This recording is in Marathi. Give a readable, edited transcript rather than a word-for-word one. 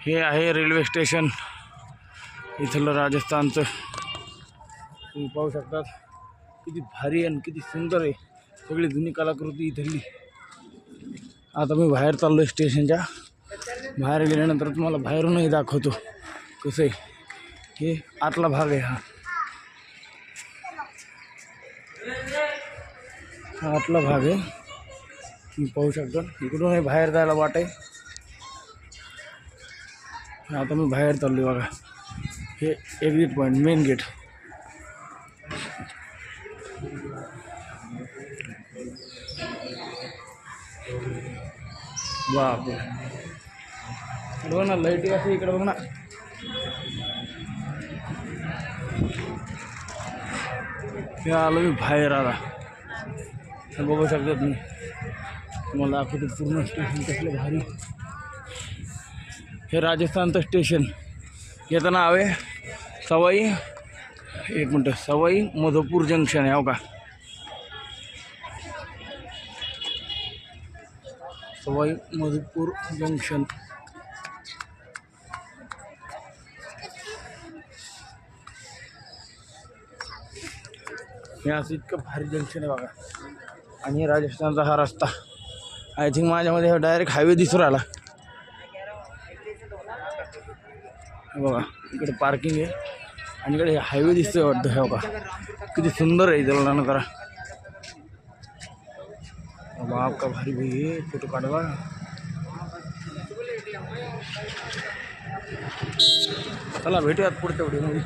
हे आहे रेल्वे स्टेशन इथलं राजस्थानचं. तुम्ही पाहू शकतात किती भारी आणि किती सुंदर आहे. सगळी जुनी कलाकृती इथली. आता मी बाहेर चाललो आहे स्टेशनच्या. बाहेर गेल्यानंतर तुम्हाला बाहेरूनही दाखवतो कसं आहे. हे आतला भाग आहे. हा आतला भाग आहे. तुम्ही पाहू शकता इकडूनही बाहेर जायला वाट आहे. आता मी बाहेर चाललो बघा. हे एक्झिट पॉईंट, मेन गेट. बापरे, बघ ना लाईट असं इकडे बघ ना. हे आलो मी बाहेर. आता हे बघू शकता तुम्ही. तुम्हाला दाखवतो पूर्ण स्टेशन कसलं भारी. हे राजस्थानचं स्टेशन. याचं नाव आहे सवाई, एक मिनटं, सवाई माधोपुर जंक्शन आहे. हो का, सवाई माधोपुर जंक्शन. हे असं इतकं भारी जंक्शन आहे बघा. आणि राजस्थानचा हा रस्ता आय थिंक माझ्यामध्ये डायरेक्ट हायवे दिसून राहिला. बघा इकडे पार्किंग आहे आणि इकडे हायवे दिसतोय वाटतं. हे बघा किती सुंदर आहे इथला नजारा. बाप का भारी भाई आहे. फोटो काढवा. चला भेटूयात पुढच्या व्हिडिओमध्ये.